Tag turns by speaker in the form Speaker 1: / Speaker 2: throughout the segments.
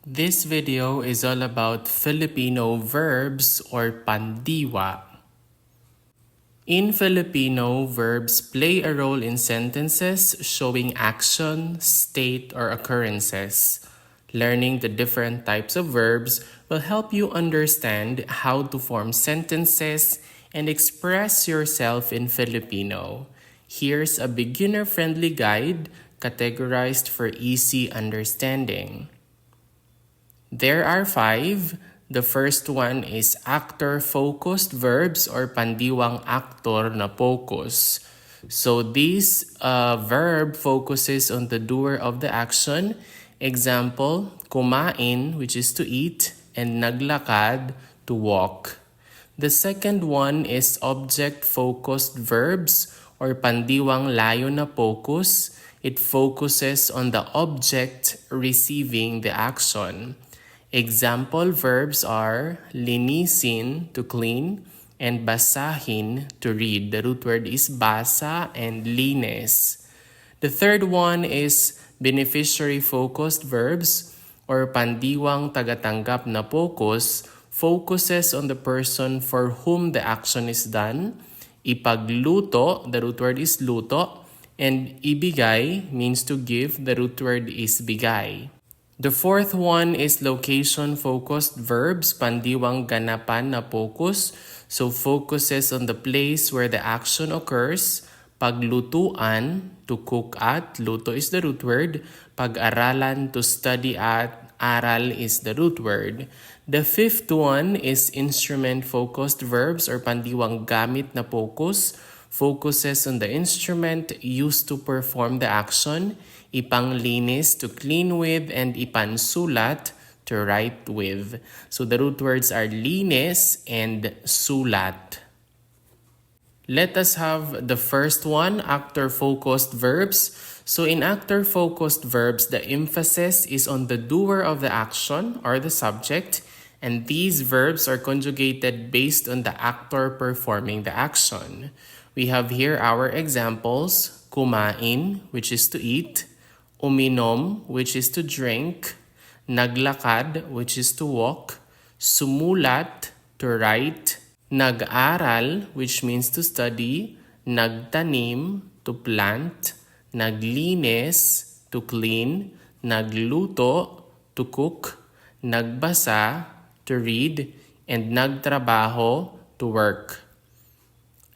Speaker 1: This video is all about Filipino verbs or Pandiwa. In Filipino, verbs play a role in sentences showing action, state, or occurrences. Learning the different types of verbs will help you understand how to form sentences and express yourself in Filipino. Here's a beginner-friendly guide categorized for easy understanding. There are 5. The first one is actor-focused verbs or pandiwang aktor na focus. So this verb focuses on the doer of the action. Example, kumain, which is to eat, and naglakad, to walk. The second one is object-focused verbs or pandiwang layo na focus. It focuses on the object receiving the action. Example verbs are linisin, to clean, and basahin, to read. The root word is basa and linis. The third one is beneficiary-focused verbs or pandiwang tagatanggap na focus, focuses on the person for whom the action is done. Ipagluto, the root word is luto, and ibigay means to give, the root word is bigay. The fourth one is location-focused verbs, pandiwang ganapan na focus. So focuses on the place where the action occurs. Paglutuan, to cook at, luto is the root word. Pag-aralan, to study at, aral is the root word. The fifth one is instrument-focused verbs or pandiwang gamit na focus. Focuses on the instrument used to perform the action. Ipanglinis, to clean with, and ipansulat, to write with. So the root words are linis and sulat. Let us have the first one, actor-focused verbs. So in actor-focused verbs, the emphasis is on the doer of the action or the subject, and these verbs are conjugated based on the actor performing the action. We have here our examples: kumain, which is to eat; uminom, which is to drink; naglakad, which is to walk; sumulat, to write; nag-aral, which means to study; nagtanim, to plant; naglinis, to clean; nagluto, to cook; nagbasa, to read; and nagtrabaho, to work.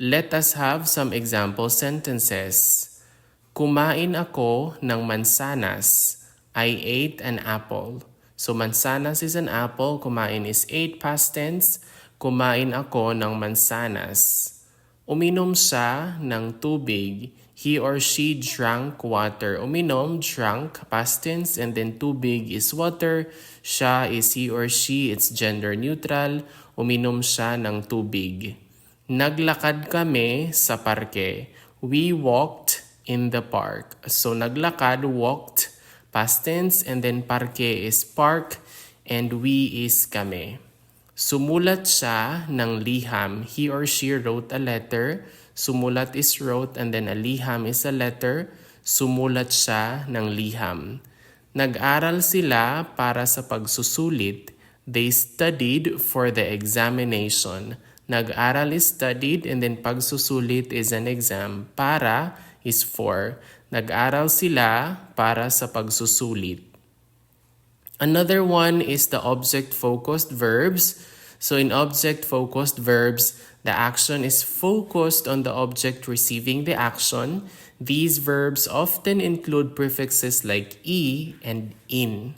Speaker 1: Let us have some example sentences. Kumain ako ng mansanas. I ate an apple. So mansanas is an apple. Kumain is ate past tense. Kumain ako ng mansanas. Uminom siya ng tubig. He or she drank water. Uminom, drank, past tense, and then tubig is water. Siya is he or she. It's gender neutral. Uminom siya ng tubig. Naglakad kami sa parke. We walked in the park. So naglakad, walked, past tense, and then parke is park, and we is kami. Sumulat siya ng liham. He or she wrote a letter. Sumulat is wrote, and then a liham is a letter. Sumulat siya ng liham. Nag-aral sila para sa pagsusulit. They studied for the examination. Nag-aral is studied, and then pagsusulit is an exam. Para is for. Nag-aral sila para sa pagsusulit. Another one is the object-focused verbs. So in object-focused verbs, the action is focused on the object receiving the action. These verbs often include prefixes like e and in.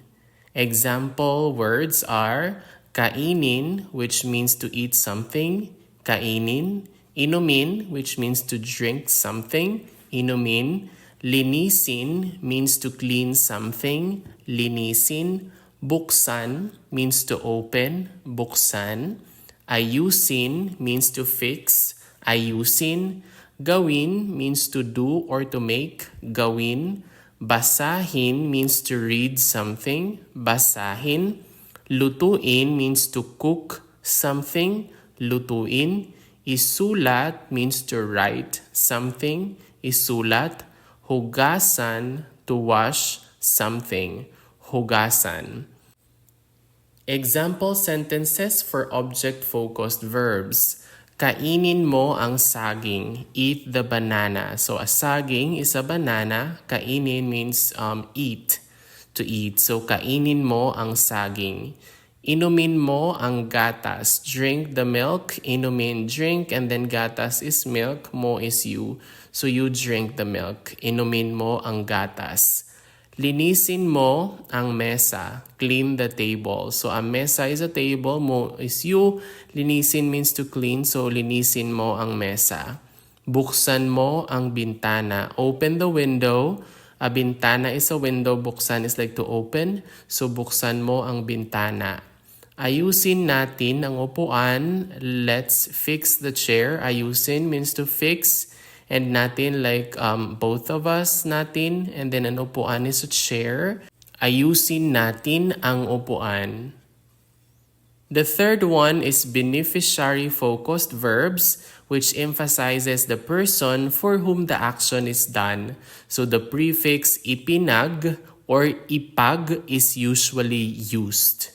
Speaker 1: Example words are kainin, which means to eat something, kainin; inumin, which means to drink something, inumin; linisin means to clean something, linisin; buksan means to open, buksan; ayusin means to fix, ayusin; gawin means to do or to make, gawin; basahin means to read something, basahin; lutuin means to cook something, lutuin; isulat means to write something, isulat; hugasan, to wash something, hugasan. Example sentences for object-focused verbs. Kainin mo ang saging. Eat the banana. So a saging is a banana. Kainin means eat, to eat. So kainin mo ang saging. Inumin mo ang gatas. Drink the milk. Inumin, drink, and then gatas is milk. Mo is you. So you drink the milk. Inumin mo ang gatas. Linisin mo ang mesa. Clean the table. So, a mesa is a table. Mo is you. Linisin means to clean. So, linisin mo ang mesa. Buksan mo ang bintana. Open the window. A bintana is a window. Buksan is like to open. So, buksan mo ang bintana. Ayusin natin ang upuan. Let's fix the chair. Ayusin means to fix. And natin like both of us natin. And then an upuan is a chair. Ayusin natin ang upuan. The third one is beneficiary-focused verbs, which emphasizes the person for whom the action is done. So the prefix ipinag or ipag is usually used.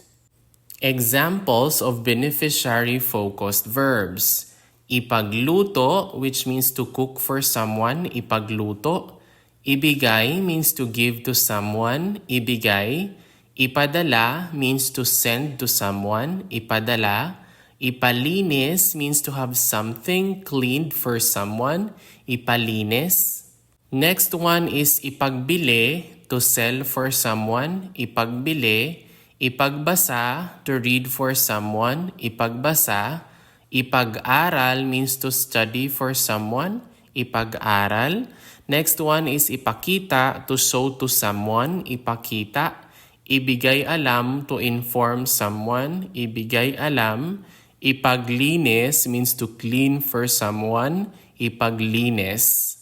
Speaker 1: Examples of beneficiary-focused verbs. Ipagluto, which means to cook for someone, ipagluto. Ibigay means to give to someone, ibigay. Ipadala means to send to someone, ipadala. Ipalinis means to have something cleaned for someone, ipalinis. Next one is ipagbili, to sell for someone, ipagbili. Ipagbasa, to read for someone, ipagbasa. Ipag-aral means to study for someone, ipag-aral. Next one is ipakita, to show to someone, ipakita. Ibigay alam, to inform someone, ibigay alam. Ipaglinis means to clean for someone, ipaglinis.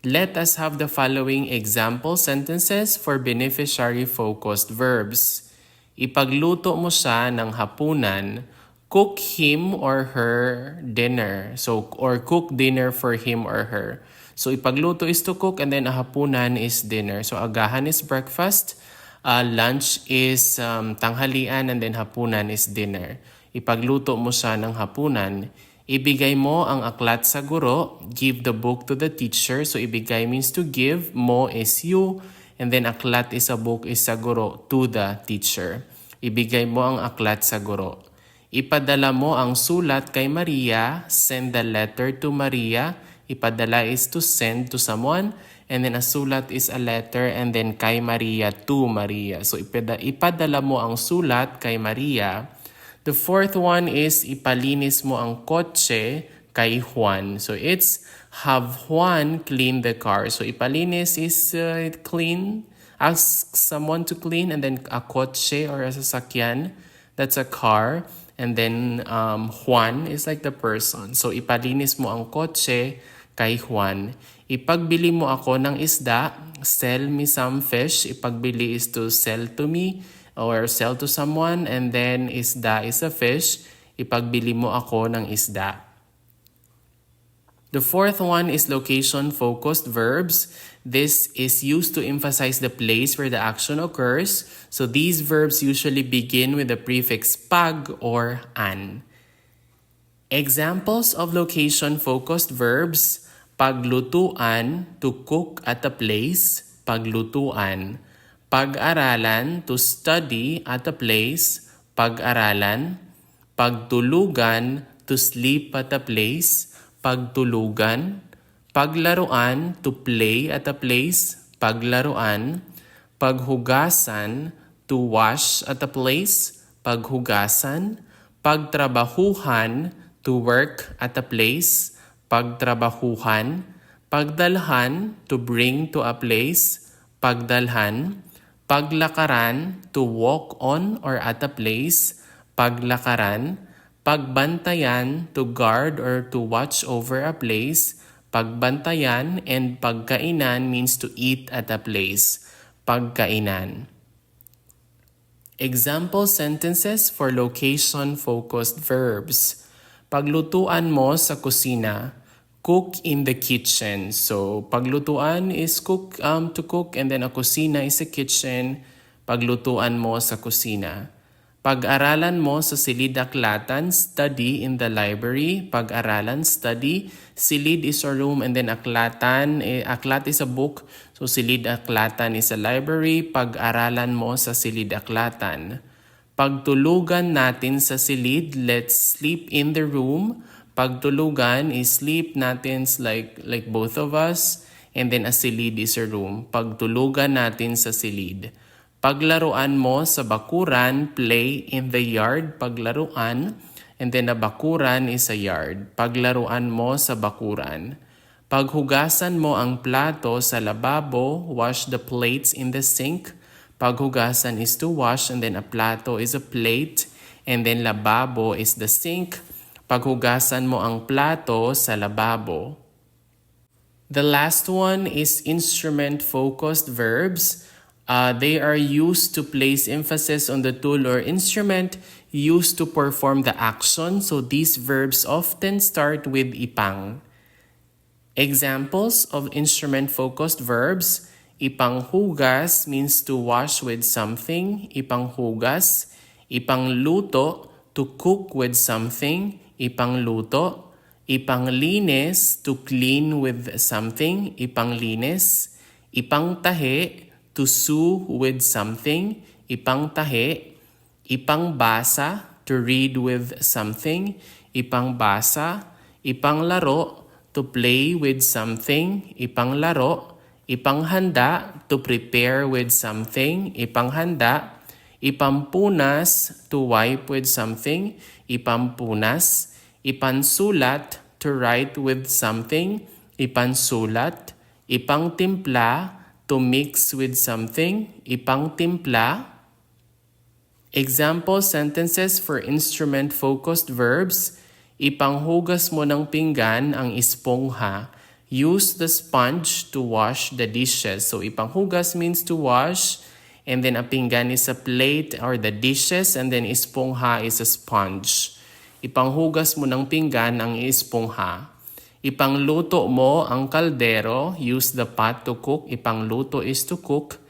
Speaker 1: Let us have the following example sentences for beneficiary-focused verbs. Ipagluto mo siya ng hapunan. Cook him or her dinner. So, or cook dinner for him or her. So, ipagluto is to cook and then hapunan is dinner. So, agahan is breakfast, lunch is tanghalian, and then hapunan is dinner. Ipagluto mo siya ng hapunan. Ibigay mo ang aklat sa guro. Give the book to the teacher. So, ibigay means to give. Mo is you. And then, aklat is a book is sa guro to the teacher. Ibigay mo ang aklat sa guro. Ipadala mo ang sulat kay Maria. Send the letter to Maria. Ipadala is to send to someone. And then a sulat is a letter. And then kay Maria to Maria. So ipadala mo ang sulat kay Maria. The fourth one is ipalinis mo ang kotse kay Juan. So it's have Juan clean the car. So ipalinis is clean. Ask someone to clean. And then a kotse or a sasakyan. That's a car. And then Juan is like the person. So ipalinis mo ang kotse kay Juan. Ipagbili mo ako ng isda. Sell me some fish. Ipagbili is to sell to me or sell to someone. And then isda is a fish. Ipagbili mo ako ng isda. The fourth one is location-focused verbs. This is used to emphasize the place where the action occurs. So these verbs usually begin with the prefix pag or an. Examples of location-focused verbs. Paglutuan, to cook at a place, paglutuan. Pag-aralan, to study at a place, pag-aralan. Pagtulugan, to sleep at a place, pagtulugan. Paglaruan, to play at a place, paglaruan. Paghugasan, to wash at a place, paghugasan. Pagtrabahuhan, to work at a place, pagtrabahuhan. Pagdalhan, to bring to a place, pagdalhan. Paglakaran, to walk on or at a place, paglakaran. Pagbantayan, to guard or to watch over a place, pagbantayan. And pagkainan means to eat at a place, pagkainan. Example sentences for location-focused verbs. Paglutuan mo sa kusina. Cook in the kitchen. So, paglutuan is cook, to cook, and then a kusina is a kitchen. Paglutuan mo sa kusina. Pag-aralan mo sa silid-aklatan, study in the library. Pag-aralan, study. Silid is a room and then aklatan, aklat is a book. So silid-aklatan is a library. Pag-aralan mo sa silid-aklatan. Pagtulugan natin sa silid, let's sleep in the room. Pagtulugan is sleep natin like both of us. And then a silid is a room. Pagtulugan natin sa silid. Paglaruan mo sa bakuran, play in the yard. Paglaruan. And then a bakuran is a yard. Paglaruan mo sa bakuran. Paghugasan mo ang plato sa lababo, wash the plates in the sink. Paghugasan is to wash and then a plato is a plate. And then lababo is the sink. Paghugasan mo ang plato sa lababo. The last one is instrument-focused verbs. They are used to place emphasis on the tool or instrument used to perform the action. So these verbs often start with ipang. Examples of instrument-focused verbs. Ipanghugas means to wash with something. Ipanghugas. Ipangluto, to cook with something. Ipangluto. Ipanglinis, to clean with something. Ipanglinis. Ipangtahi, to sew with something. Ipangtahi. Ipangbasa, to read with something. Ipangbasa. Ipanglaro, to play with something. Ipanglaro. Ipanghanda, to prepare with something. Ipanghanda. Ipampunas, to wipe with something. Ipampunas. Ipansulat, to write with something. Ipansulat. Ipangtimpla, to mix with something. Ipangtimpla. Example sentences for instrument-focused verbs. Ipanghugas mo ng pinggan ang espongha. Use the sponge to wash the dishes. So ipanghugas means to wash. And then a pinggan is a plate or the dishes. And then espongha is a sponge. Ipanghugas mo ng pinggan ang espongha. Ipangluto mo ang kaldero. Use the pot to cook. Ipangluto is to cook.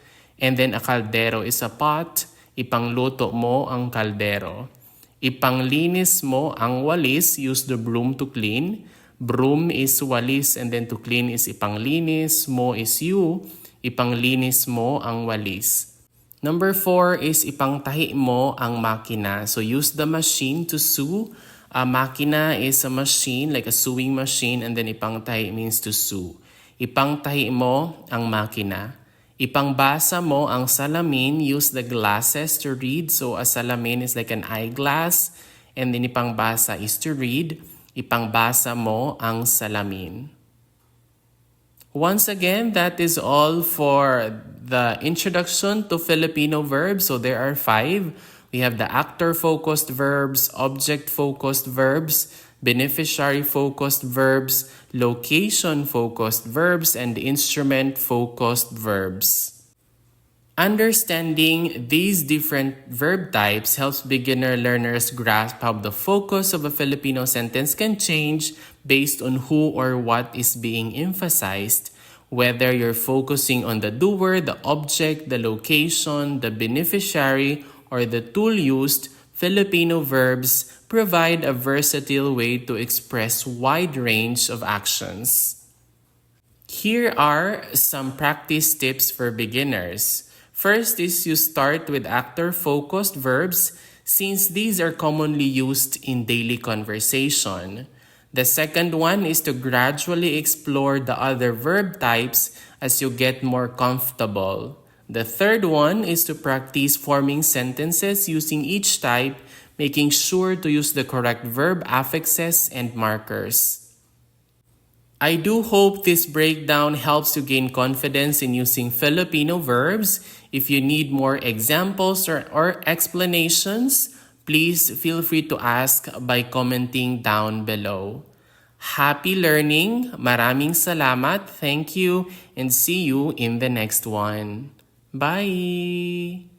Speaker 1: And then a kaldero is a pot. Ipangluto mo ang kaldero. Ipanglinis mo ang walis. Use the broom to clean. Broom is walis and then to clean is ipanglinis. Mo is you. Ipanglinis mo ang walis. Number 4 is ipangtahi mo ang makina. So use the machine to sew. A makina is a machine, like a sewing machine, and then ipangtahi means to sew. Ipangtahi mo ang makina. Ipangbasa mo ang salamin. Use the glasses to read. So a salamin is like an eyeglass, and then ipangbasa is to read. Ipangbasa mo ang salamin. Once again, that is all for the introduction to Filipino verbs. So there are 5. We have the actor-focused verbs, object-focused verbs, beneficiary-focused verbs, location-focused verbs, and instrument-focused verbs. Understanding these different verb types helps beginner learners grasp how the focus of a Filipino sentence can change based on who or what is being emphasized, whether you're focusing on the doer, the object, the location, the beneficiary, or the tool used. Filipino verbs provide a versatile way to express wide range of actions. Here are some practice tips for beginners. First is you start with actor-focused verbs since these are commonly used in daily conversation. The second one is to gradually explore the other verb types as you get more comfortable. The third one is to practice forming sentences using each type, making sure to use the correct verb affixes and markers. I do hope this breakdown helps you gain confidence in using Filipino verbs. If you need more examples or explanations, please feel free to ask by commenting down below. Happy learning! Maraming salamat, thank you, and see you in the next one. Bye!